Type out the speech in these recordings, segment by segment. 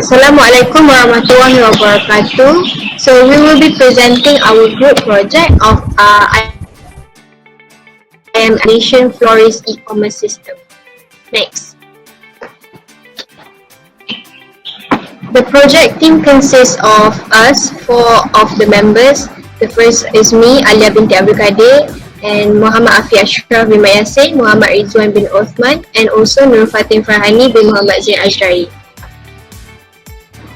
Assalamualaikum warahmatullahi wabarakatuh. So we will be presenting our group project of Malaysian Florist e-commerce system. Next. The project team consists of us, four of the members. The first is me, Alia binti Abdul Kadir, and Muhammad Afi Ashraf bin Yasin, Muhammad Rizwan bin Osman, and also Nur Fatin Farhani bin Muhammad Zain Ajrari.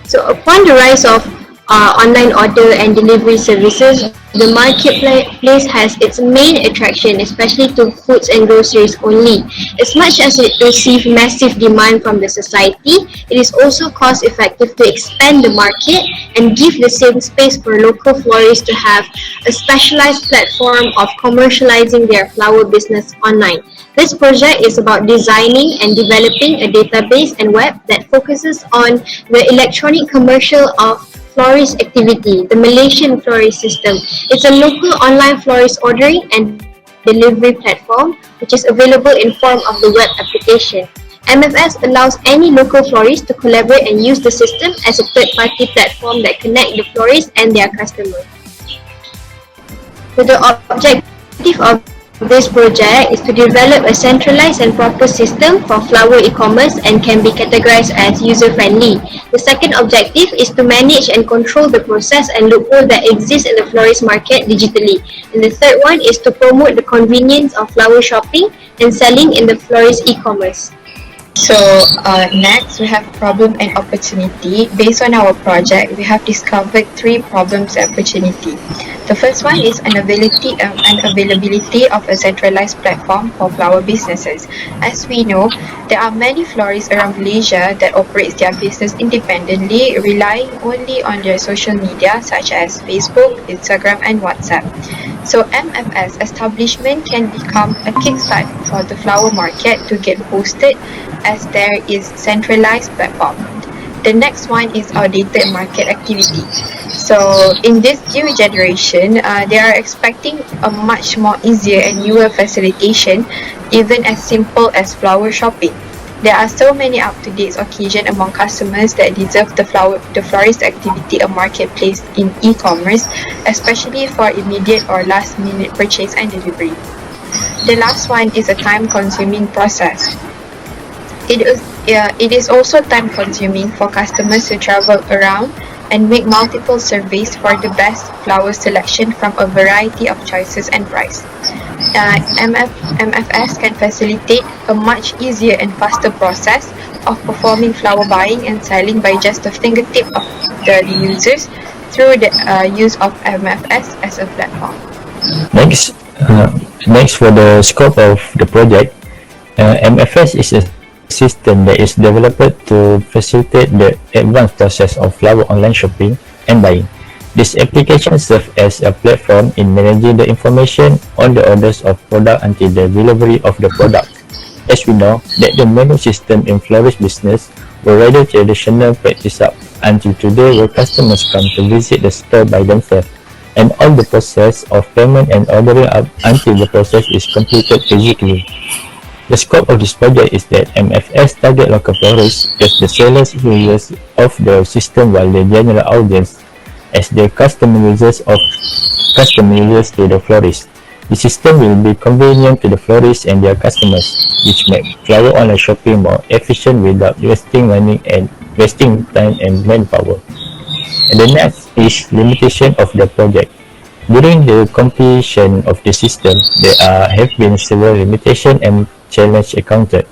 So upon the rise of online order and delivery services, the marketplace has its main attraction, especially to foods and groceries only. As much as it receives massive demand from the society, it is also cost effective to expand the market and give the same space for local florists to have a specialized platform of commercializing their flower business online. This project is about designing and developing a database and web that focuses on the electronic commercial of florist activity, the Malaysian Florist system. It's a local online florist ordering and delivery platform which is available in form of the web application. MFS allows any local florist to collaborate and use the system as a third-party platform that connect the florists and their customers. So the objective of this project is to develop a centralized and proper system for flower e-commerce and can be categorized as user-friendly. The second objective is to manage and control the process and loophole that exists in the florist market digitally. And the third one is to promote the convenience of flower shopping and selling in the florist e-commerce. So next we have problem and opportunity. Based on our project, we have discovered three problems and opportunity. The first one is unavailability of a centralized platform for flower businesses. As we know, there are many florists around Malaysia that operates their business independently, relying only on their social media such as Facebook, Instagram and WhatsApp. So MFS establishment can become a kickstart for the flower market to get boosted as there is centralized platform. The next one is our data and market activity. So in this new generation, they are expecting a much more easier and newer facilitation, even as simple as flower shopping. There are so many up-to-date occasions among customers that deserve the florist activity a marketplace in e-commerce, especially for immediate or last-minute purchase and delivery. The last one is a time-consuming process. It is also time-consuming for customers to travel around and make multiple surveys for the best flower selection from a variety of choices and price. MFS can facilitate a much easier and faster process of performing flower buying and selling by just the fingertip of the users through the use of MFS as a platform. Next for the scope of the project, MFS is a system that is developed to facilitate the advanced process of flower online shopping and buying. This application serves as a platform in managing the information on the orders of product until the delivery of the product. As we know that the menu system in florist business were rather traditional practice up until today where customers come to visit the store by themselves and all the process of payment and ordering up until the process is completed physically. The scope of this project is that MFS target local florists as the sellers users of the system while the general audience as the customer users to the florist. The system will be convenient to the florists and their customers, which make flower online shopping more efficient without wasting money and wasting time and manpower. And the next is limitation of the project. During the completion of the system, there have been several limitations and challenges encountered.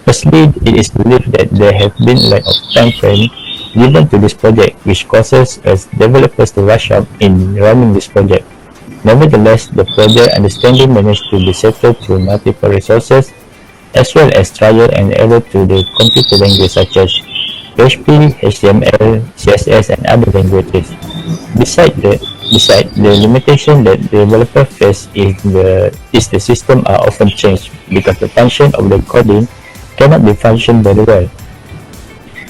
Firstly, it is believed that there have been lack of time frame given to this project, which causes us developers to rush up in running this project. Nevertheless, the project understanding managed to be settled through multiple resources, as well as trial and error to the computer language such as PHP, HTML, CSS, and other languages. Besides the limitation that the developer face is the system are often changed because the function of the coding cannot be functioned very well.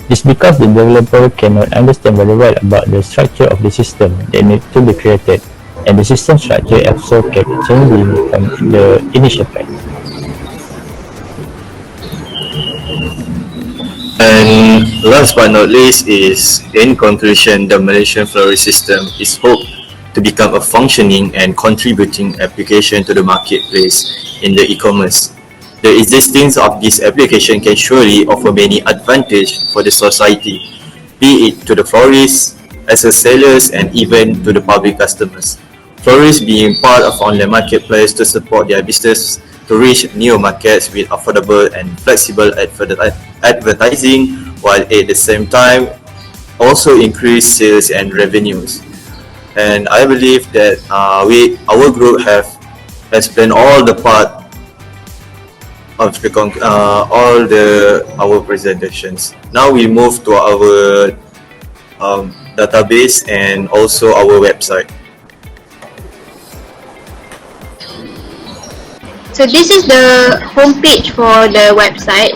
This because the developer cannot understand very well about the structure of the system that needs to be created, and the system structure also kept changing from the initial plan. And Last but not least is, in conclusion, the Malaysian Florist system is hoped to become a functioning and contributing application to the marketplace in the e-commerce. The existence of this application can surely offer many advantages for the society, be it to the florists, as a sellers, and even to the public customers. Florists being part of online marketplace to support their business to reach new markets with affordable and flexible advertising, while at the same time also increase sales and revenues. And I believe that our group has planned all the part of our presentations. Now we move to our database and also our website. So this is the homepage for the website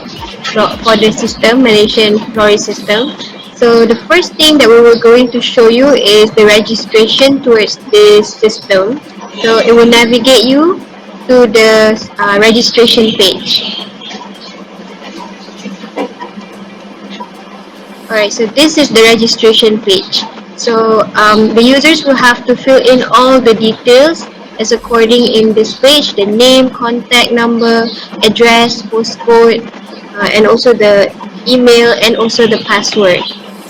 for the system, Malaysian Florist system. So the first thing that we were going to show you is the registration towards this system. So it will navigate you to the registration page. Alright, so this is the registration page. So the users will have to fill in all the details as according in this page: the name, contact number, address, postcode, and also the email and also the password.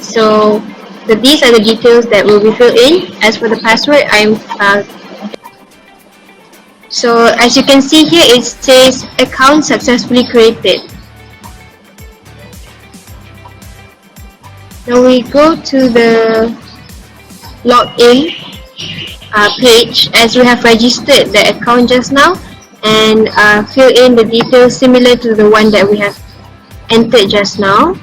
So these are the details that will be filled in. As for the password, so as you can see here, it says account successfully created. Now we go to the login page, as we have registered the account just now, and fill in the details similar to the one that we have entered just now.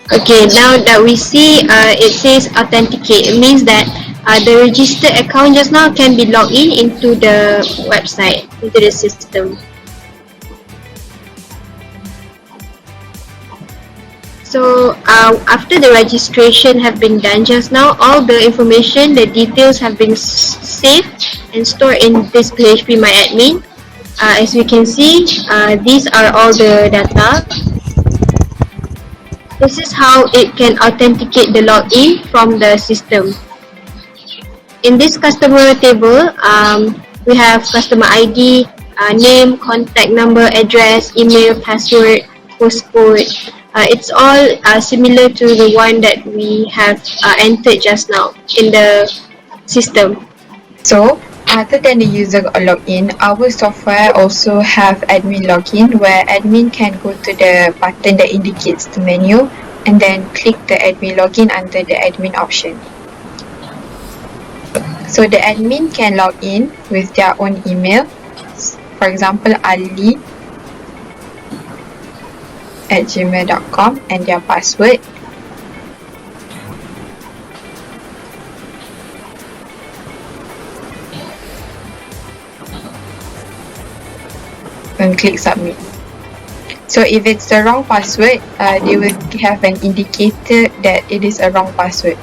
Okay, now that we see it says authenticate, it means that the registered account just now can be logged in into the website, into the system. So after the registration have been done just now, all the information, the details have been saved and stored in this PHP-MyAdmin. As we can see, these are all the data. This is how it can authenticate the login from the system. In this customer table, we have customer ID, name, contact number, address, email, password, postcode. It's all similar to the one that we have entered just now in the system. So, other than the user login, our software also have admin login, where admin can go to the button that indicates the menu and then click the admin login under the admin option. So the admin can log in with their own email, for example ali@gmail.com, and their password. And click submit. So if it's the wrong password, they will have an indicator that it is a wrong password.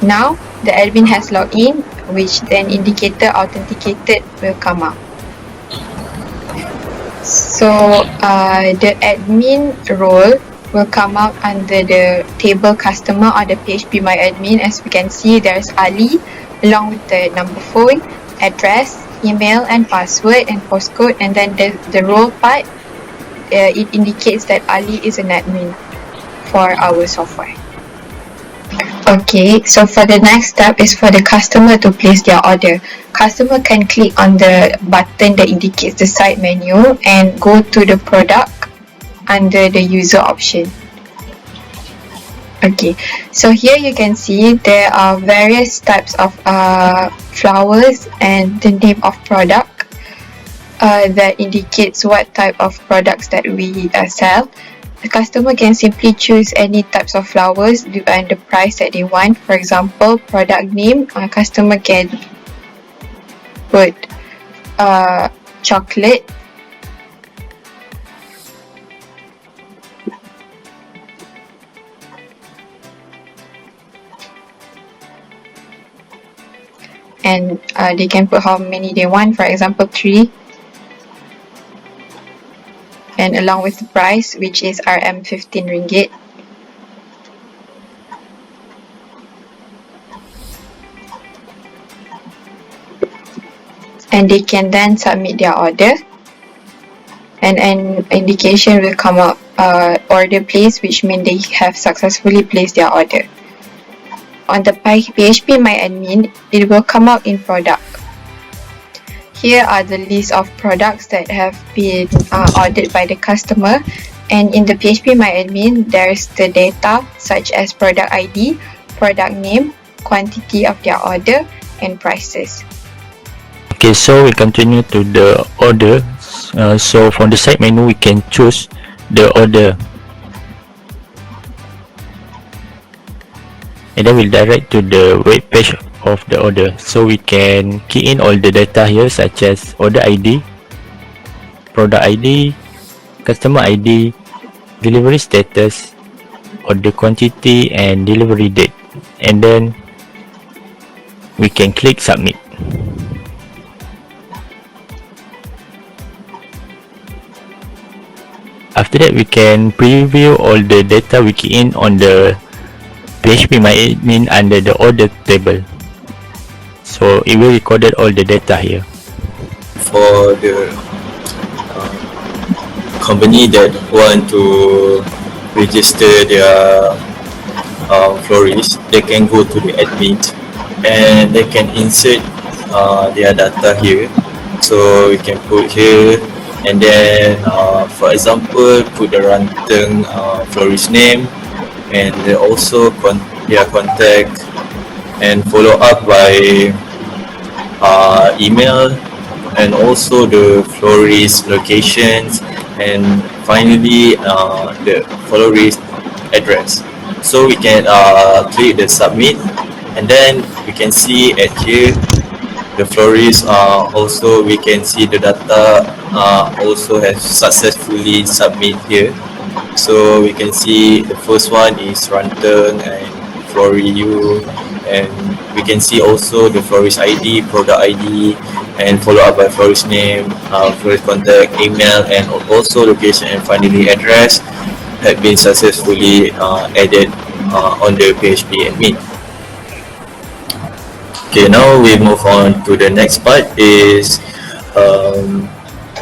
Now the admin has logged in, which then indicator authenticated will come up. So the admin role will come out under the table customer or the PHP-MyAdmin. As we can see, there's Ali along with the number phone, address, email and password and postcode, and then the role part, it indicates that Ali is an admin for our software. Okay, so for the next step is for the customer to place their order. Customer can click on the button that indicates the side menu and go to the product under the user option. Okay, so here you can see there are various types of flowers and the name of product. that indicates what type of products that we sell. The customer can simply choose any types of flowers and the price that they want. For example, product name, customer can put chocolate, and they can put how many they want, for example 3, and along with the price, which is RM 15 ringgit. And they can then submit their order, and an indication will come up, order placed, which means they have successfully placed their order. On the PHP My Admin, it will come out in product. Here are the list of products that have been ordered by the customer, and in the PHP My Admin, there's the data such as product ID, product name, quantity of their order, and prices. Okay, so we continue to the order. So from the side menu, we can choose the order, and then we'll direct to the web page of the order. So we can key in all the data here, such as order ID, product ID, customer ID, delivery status, order quantity, and delivery date, and then we can click submit. After that, we can preview all the data we key in on the PHP My Admin under the order table. So it will recorded all the data here. For the company that want to register their florist, they can go to the admin and they can insert their data here. So we can put here, and then for example put the Ranteng florist name, and also their contact, and follow up by email, and also the florist locations, and finally the florist address. So we can click the submit, and then we can see at here the florist, also we can see the data also has successfully submit here. So we can see the first one is Ranteng and Floriu, and we can see also the florist ID, product ID, and follow up by florist name, florist contact, email, and also location, and finally address have been successfully added on the PHP admin. Okay, now we move on to the next part is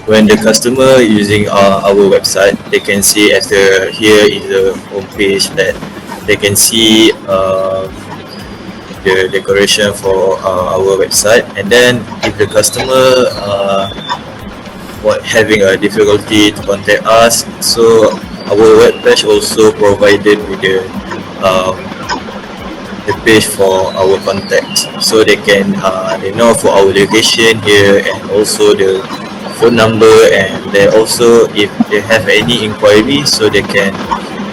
when the customer using our website, they can see as here is the home page that they can see the decoration for our website. And then if the customer having a difficulty to contact us, so our web page also provided with the page for our contacts, so they can they know for our location here, and also the phone number, and they also, if they have any inquiry, so they can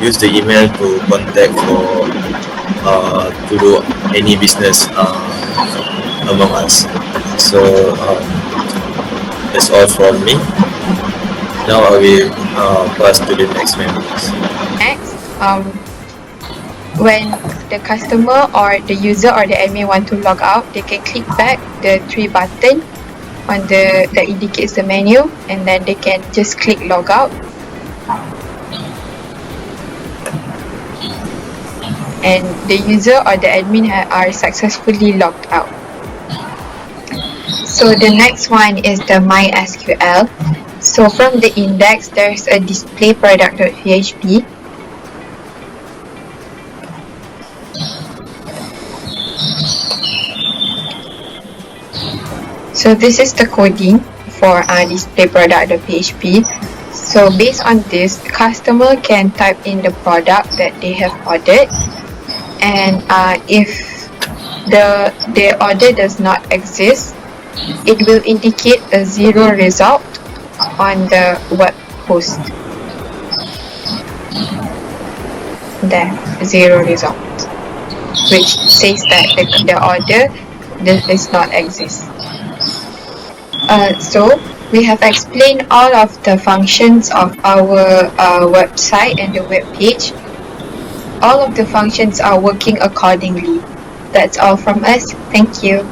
use the email to contact for to do any business among us. So that's all from me. Now I will pass to the next members. Next, when the customer or the user or the admin want to log out, they can click back the 3 button on the that indicates the menu, and then they can just click log out, and the user or the admin are successfully logged out. So the next one is the MySQL. So from the index, there's a display product.php. So this is the coding for display product.php. So based on this, the customer can type in the product that they have ordered, and if the order does not exist, it will indicate a 0 result on the web host. There, 0 result, which says that the order does not exist. So we have explained all of the functions of our website and the web page. All of the functions are working accordingly. That's all from us. Thank you.